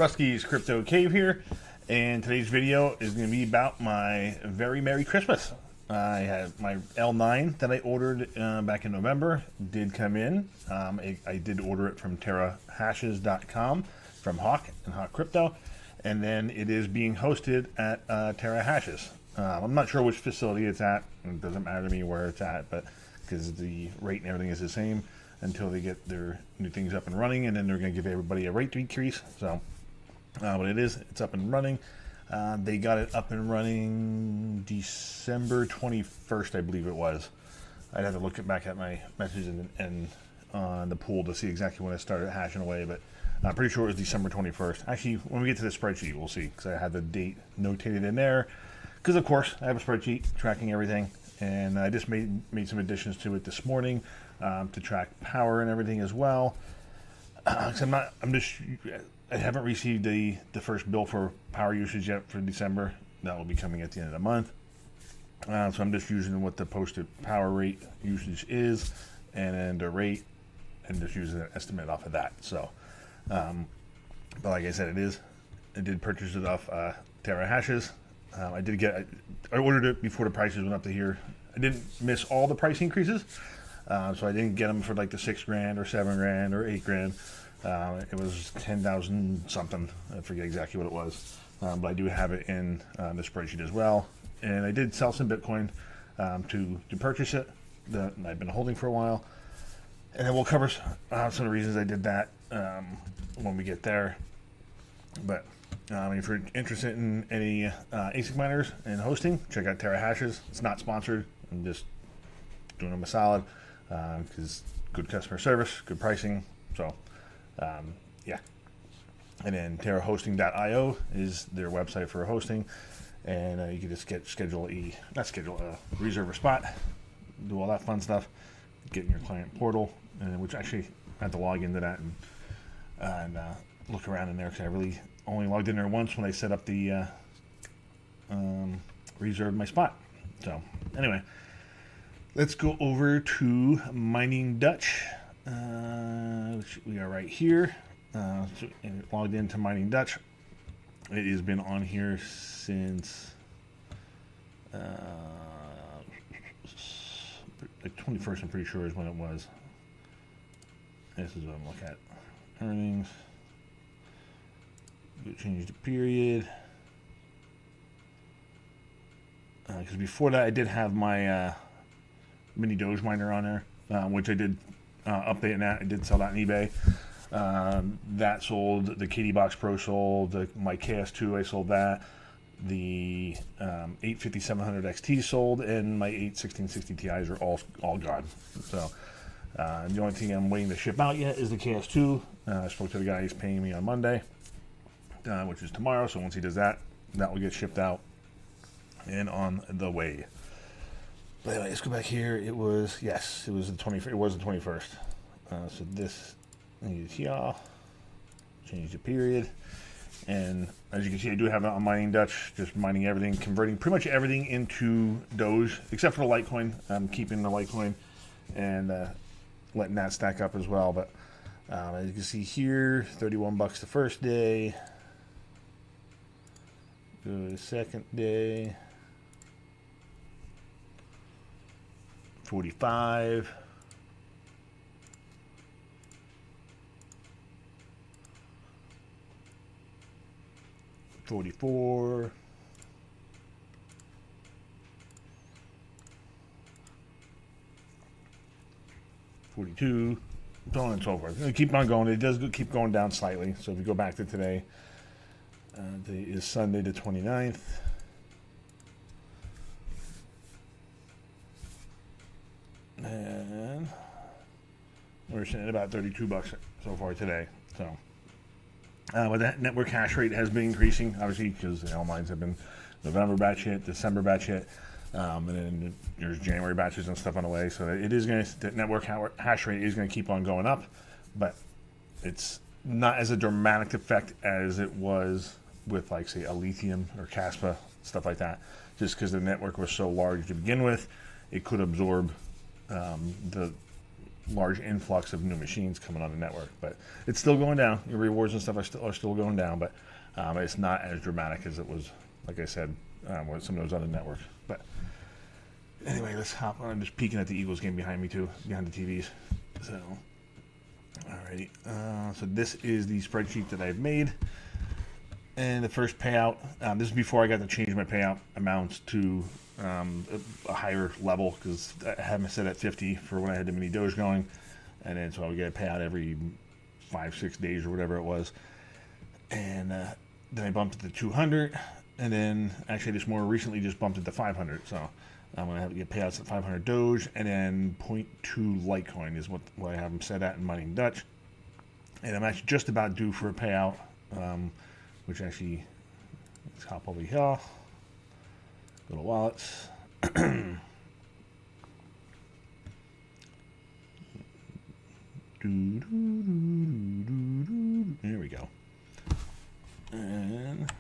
Rusky's Crypto Cave here, and today's video is going to be about my very Merry Christmas. I have my L9 that I ordered back in November, did come in. I did order it from terrahashes.com from Hawk and Hawk Crypto, and then it is being hosted at Terra Hashes. I'm not sure which facility it's at. It doesn't matter to me where it's at, but because the rate and everything is the same until they get their new things up and running, and then they're going to give everybody a rate decrease. So what it is, it's up and running. They got it up and running December 21st, I believe it was. I'd have to look back at my messages and on the pool to see exactly when I started hashing away, but I'm pretty sure it was December 21st. Actually, when we get to the spreadsheet, we'll see, because I had the date notated in there. Because, of course, I have a spreadsheet tracking everything, and I just made some additions to it this morning to track power and everything as well. I haven't received the first bill for power usage yet for December. That will be coming at the end of the month. So I'm just using what the posted power rate usage is, and then the rate, and just using an estimate off of that. So, but like I said, I did purchase it off Terra Hashes. I ordered it before the prices went up to here. I didn't miss all the price increases, so I didn't get them for like the $6,000 or $7,000 or $8,000. It was 10,000 something. I forget exactly what it was, but I do have it in the spreadsheet as well. And I did sell some Bitcoin to purchase it that I've been holding for a while, and then we'll cover some of the reasons I did that when we get there. But if you're interested in any ASIC miners and hosting, check out Terra Hashes. It's not sponsored. I'm just doing them a solid because good customer service, good pricing. So, yeah. And then terrahosting.io is their website for hosting. And you can just reserve a spot, do all that fun stuff, get in your client portal, which actually I have to log into that and look around in there, because I really only logged in there once when I set up the reserve my spot. So anyway, let's go over to Mining Dutch, which we are right here. Logged into Mining Dutch. It has been on here since the 21st, I'm pretty sure, is when it was. This is what I'm looking at. Earnings. Change the period. Because before that, I did have my mini Doge miner on there, which I did update that. I did sell that on eBay. That sold. The KD Box Pro sold. My KS2, I sold that. The 85700 XT sold, and my 81660 Ti's are all gone. So the only thing I'm waiting to ship out yet is the KS2. I spoke to the guy. He's paying me on Monday, which is tomorrow. So once he does that, that will get shipped out and on the way. But anyway, let's go back here. It was the 21st. It was the 21st. So this is here. Change the period. And as you can see, I do have it on Mining Dutch, just mining everything, converting pretty much everything into Doge, except for the Litecoin. I'm keeping the Litecoin and letting that stack up as well. But as you can see here, $31 the first day. Go to the second day. 45. 44. 42. So on and so forth. It'll keep on going. It does keep going down slightly. So if we go back to today, today is Sunday the 29th. And we're sitting at about $32 so far today. So, but that network hash rate has been increasing, obviously, because the L9s have been November batch hit, December batch hit, and then there's January batches and stuff on the way. So it is going to, the network hash rate is going to keep on going up, but it's not as a dramatic effect as it was with, like, say, a Lithium or Caspa, stuff like that. Just because the network was so large to begin with, it could absorb the large influx of new machines coming on the network. But it's still going down. Your rewards and stuff are still going down, but it's not as dramatic as it was, like I said, with some of those other networks. But anyway, let's hop on. I'm just peeking at the Eagles game behind me too, behind the TVs. So, alrighty. So this is the spreadsheet that I've made. And the first payout, this is before I got to change my payout amounts to a higher level, because I had them set at 50 for when I had the mini Doge going. And then so I would get a payout every 5-6 days or whatever it was. And then I bumped it to 200. And then actually just more recently just bumped it to 500. So I'm going to have to get payouts at 500 Doge, and then 0.2 Litecoin is what I have them set at in Mining Dutch. And I'm actually just about due for a payout, which actually, let's hop over here, go to wallets. There we go. And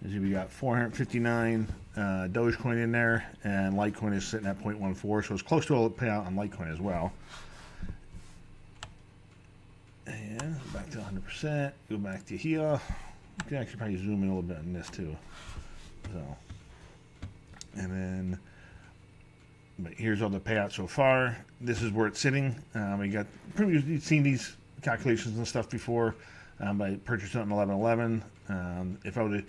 as we got 459 Dogecoin in there, and Litecoin is sitting at 0.14, so it's close to a payout on Litecoin as well. And back to 100%, go back to here. You can actually probably zoom in a little bit on this too. So, and then, but here's all the payouts so far. This is where it's sitting. We got, you've seen these calculations and stuff before. I purchased it on 11/11. If I would have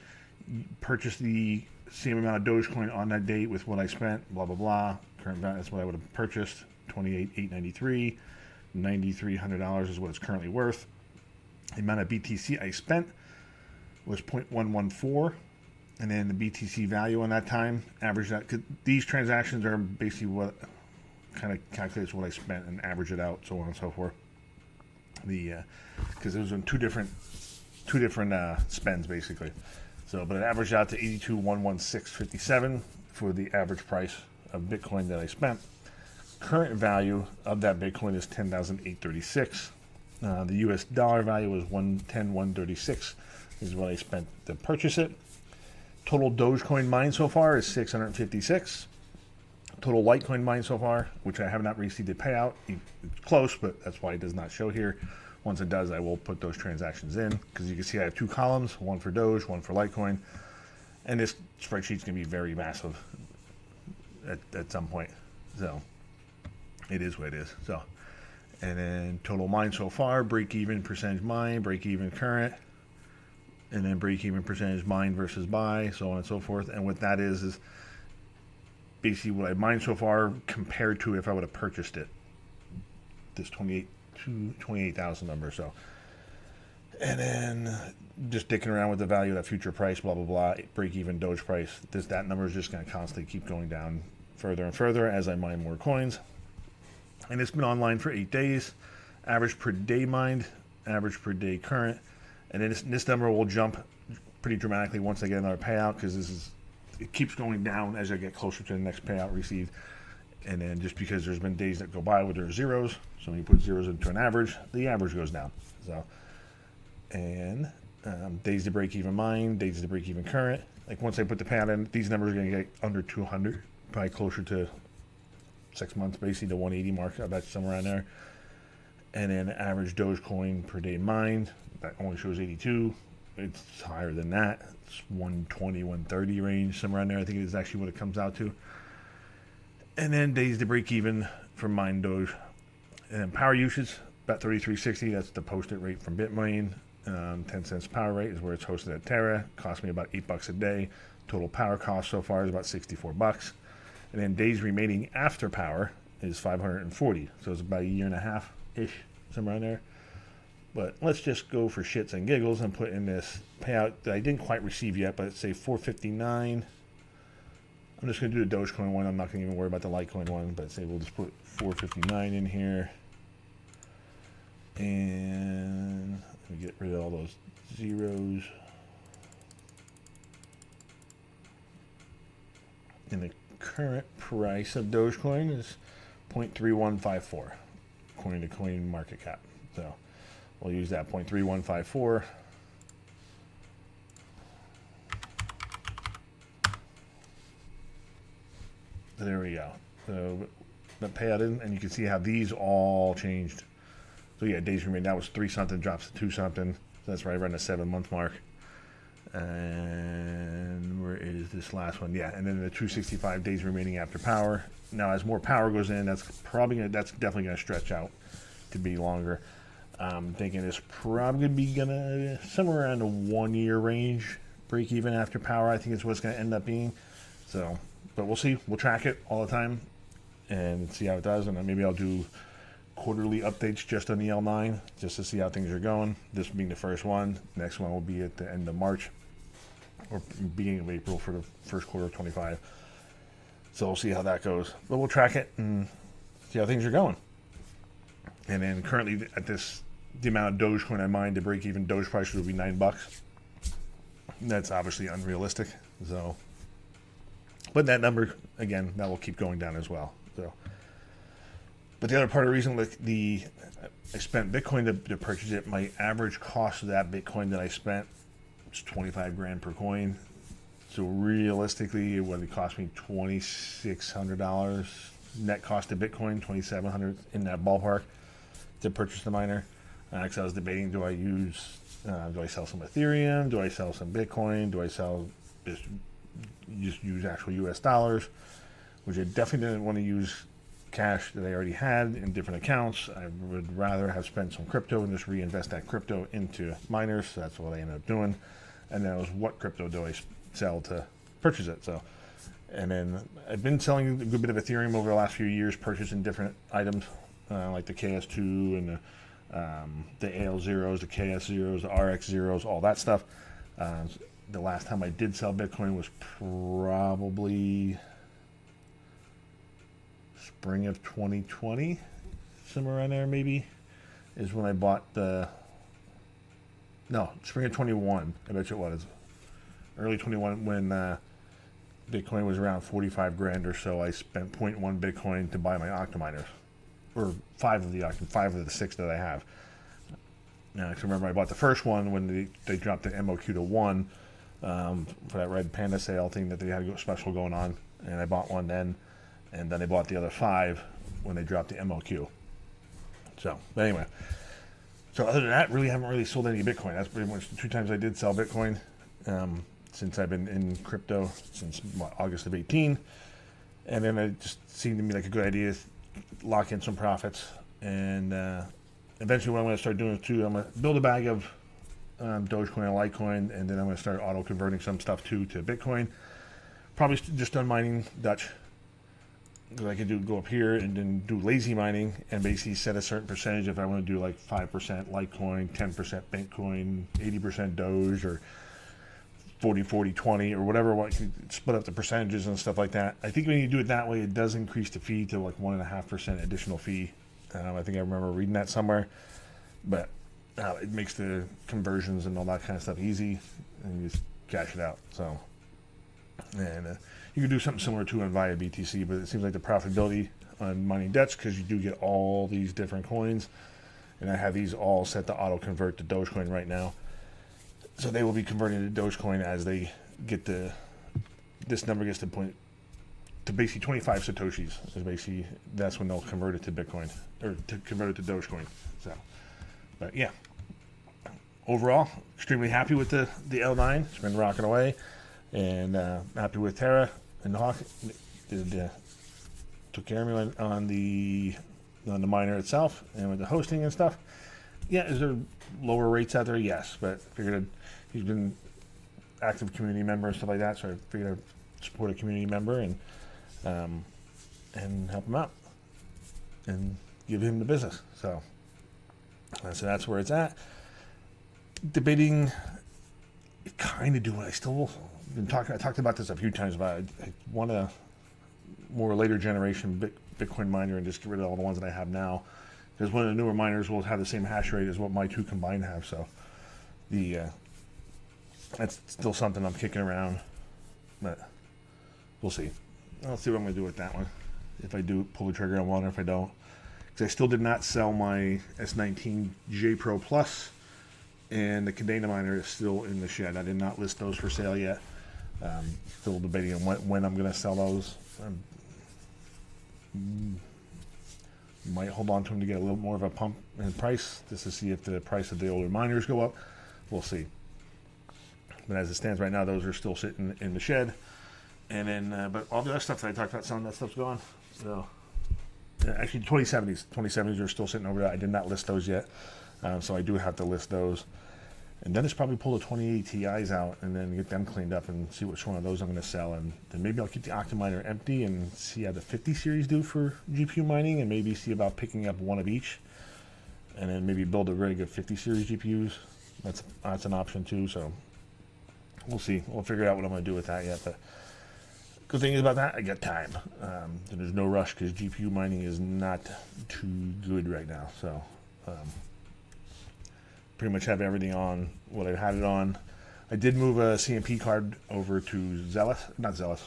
purchased the same amount of Dogecoin on that date with what I spent, blah blah blah, current value, that's what I would have purchased. 28,893. $9,300 is what it's currently worth. The amount of BTC I spent was 0.114, and then the BTC value on that time averaged out. These transactions are basically what kind of calculates what I spent and average it out, so on and so forth. Because it was in two different spends basically. So, but it averaged out to 82,116.57 for the average price of Bitcoin that I spent. Current value of that Bitcoin is 10,836. The US dollar value was 110,136 is what I spent to purchase it. Total Dogecoin mined so far is 656. Total Litecoin mined so far, which I have not received a payout. It's close, but that's why it does not show here. Once it does, I will put those transactions in, because you can see I have two columns, one for Doge, one for Litecoin. And this spreadsheet's going to be very massive at some point. So it is what it is. So, and then total mine so far, break even percentage mine, break even current, and then break even percentage mine versus buy, so on and so forth. And what that is basically what I mined so far compared to if I would have purchased it. This 28,000 number. So, and then just dicking around with the value of that future price, blah blah blah, break even Doge price. That number is just going to constantly keep going down further and further as I mine more coins. And it's been online for 8 days. Average per day mined, average per day current. And then this number will jump pretty dramatically once I get another payout, because it keeps going down as I get closer to the next payout received. And then just because there's been days that go by where there's zeros, so when you put zeros into an average, the average goes down. So, and days to break even mine, days to break even current. Like once I put the payout in, these numbers are going to get under 200, probably closer to 6 months, basically the 180 mark, I bet somewhere around there. And then average Dogecoin per day mined, that only shows 82. It's higher than that. It's 120, 130 range, somewhere around there. I think it is actually what it comes out to. And then days to break even for mine Doge. And then power usage, about 3360. That's the posted rate from Bitmain. 10 cents power rate is where it's hosted at Terra. Cost me about $8 a day. Total power cost so far is about $64. And then days remaining after power is 540. So it's about a year and a half-ish, somewhere around there. But let's just go for shits and giggles and put in this payout that I didn't quite receive yet, but let's say 459. I'm just going to do the Dogecoin one. I'm not going to even worry about the Litecoin one, but say we'll just put 459 in here. And let me get rid of all those zeros. And the current price of Dogecoin is 0.3154, according to Coin Market Cap. So we'll use that 0.3154. There we go. So the payout in, and you can see how these all changed. So yeah, days remaining, that was 3 something, drops to 2 something. So that's right around the 7-month mark. And where is this last one? Yeah, and then the 265 days remaining after power. Now, as more power goes in, that's definitely gonna stretch out to be longer. I'm thinking it's probably gonna somewhere around the 1 year range, break even after power. I think is what it's gonna end up being. So, but we'll see. We'll track it all the time and see how it does, and then maybe I'll do quarterly updates just on the L9 just to see how things are going. This being the first one. Next one will be at the end of March or beginning of April for the first quarter of 25. So we'll see how that goes. But we'll track it and see how things are going. And then currently at the amount of Dogecoin I mined, the break-even Doge price would be $9. That's obviously unrealistic. So, but that number again, that will keep going down as well. So, but the other part of the reason, like I spent Bitcoin to purchase it. My average cost of that Bitcoin that I spent was 25 grand per coin. So realistically, it would cost me $2,600 net cost of Bitcoin, $2,700 in that ballpark to purchase the miner. Because I was debating, do I sell some Ethereum? Do I sell some Bitcoin? Do I sell just use actual US dollars? Which I definitely didn't want to use cash that I already had in different accounts. I would rather have spent some crypto and just reinvest that crypto into miners. So that's what I ended up doing. And then it was, what crypto do I sell to purchase it? So, and then I've been selling a good bit of Ethereum over the last few years, purchasing different items like the KS2 and the AL0s, the KS0s, the RX0s, all that stuff. The last time I did sell Bitcoin was probably spring of 2020, somewhere around there maybe, is when I bought spring of 21, I bet you it was. Early 21 when Bitcoin was around 45 grand or so. I spent 0.1 Bitcoin to buy my Octaminers, or 5 of the 6 that I have. Now, I can remember I bought the first one when they dropped the MOQ to 1 for that Red Panda sale thing that they had a special going on, and I bought one then, and then I bought the other 5 when they dropped the MOQ. So, but anyway, so other than that, really haven't really sold any Bitcoin. That's pretty much the 2 times I did sell Bitcoin since I've been in crypto since August of 18, and then it just seemed to me like a good idea to lock in some profits, and eventually what I'm going to start doing too, I'm going to build a bag of Dogecoin and Litecoin, and then I'm going to start auto converting some stuff too to Bitcoin. Probably just done mining Dutch, because I could go up here and then do lazy mining and basically set a certain percentage. If I want to do like 5% Litecoin, 10% Bitcoin, 80% Doge, or 40-40-20 or whatever, what you split up the percentages and stuff like that. I think when you do it that way, it does increase the fee to like 1.5% additional fee. I think I remember reading that somewhere, but it makes the conversions and all that kind of stuff easy, and you just cash it out. So, and you can do something similar to on via BTC, but it seems like the profitability on mining Dutch, because you do get all these different coins, and I have these all set to auto convert to Dogecoin right now. So they will be converting to Dogecoin as they get this number gets to point to basically 25 Satoshis. Is basically, that's when they'll convert it to Bitcoin, or to convert it to Dogecoin. So, but yeah, overall, extremely happy with the L9. It's been rocking away, and happy with Terra and Hawk. Took care of me on the miner itself and with the hosting and stuff. Yeah, is there lower rates out there? Yes, but figured he's been active community member and stuff like that, so I figured I'd support a community member and help him out and give him the business. So that's where it's at. Debating, kind of do what I still been talking. I talked about this a few times, but I want a more later generation Bitcoin miner and just get rid of all the ones that I have now. Because one of the newer miners will have the same hash rate as what my 2 combined have, so that's still something I'm kicking around, but we'll see. I'll see what I'm going to do with that one. If I do pull the trigger on one, or if I don't. Because I still did not sell my S19 J Pro Plus, and the Cadena miner is still in the shed. I did not list those for sale yet. Still debating on when I'm going to sell those. Might hold on to them to get a little more of a pump in price, just to see if the price of the older miners go up. We'll see. But as it stands right now, those are still sitting in the shed. And then, but all the other stuff that I talked about, some of that stuff's gone. So, actually, 2070s are still sitting over there. I did not list those yet, so I do have to list those. And then it's probably pull the 28 Ti's out and then get them cleaned up and see which one of those I'm going to sell. And then maybe I'll keep the Antminer empty and see how the 50 series do for GPU mining, and maybe see about picking up one of each. And then maybe build a rig of 50 series GPUs. That's an option too. So we'll see. We'll figure out what I'm going to do with that yet. But good thing is about that, I got time. There's no rush because GPU mining is not too good right now. So pretty much have everything on what I had it on. I did move a CMP card over to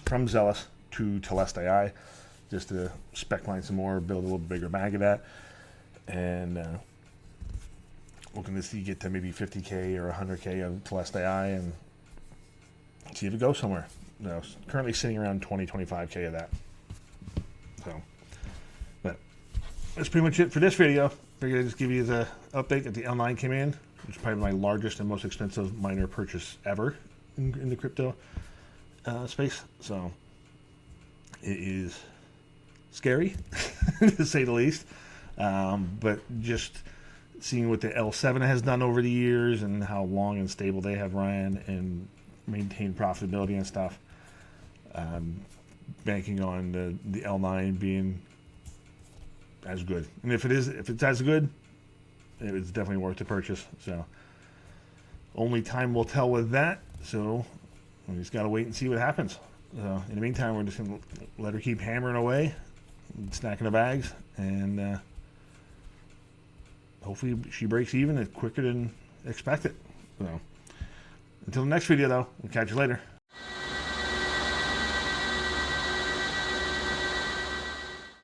from Zealous to Telest AI, just to spec line some more, build a little bigger bag of that, and looking to see get to maybe 50K or 100K of Telest AI and see if it goes somewhere. Currently sitting around 20-25K of that. So, but that's pretty much it for this video. Figured I'd just give you the update that the L9 came in, which is probably my largest and most expensive miner purchase ever in the crypto space. So it is scary, to say the least. But just seeing what the L7 has done over the years and how long and stable they have ran and maintained profitability and stuff, banking on the L9 being as good. And if it's as good, it's definitely worth the purchase. So only time will tell with that. So we just got to wait and see what happens. So in the meantime, we're just going to let her keep hammering away, stacking the bags, and hopefully she breaks even quicker than expected. So until the next video, though, we'll catch you later.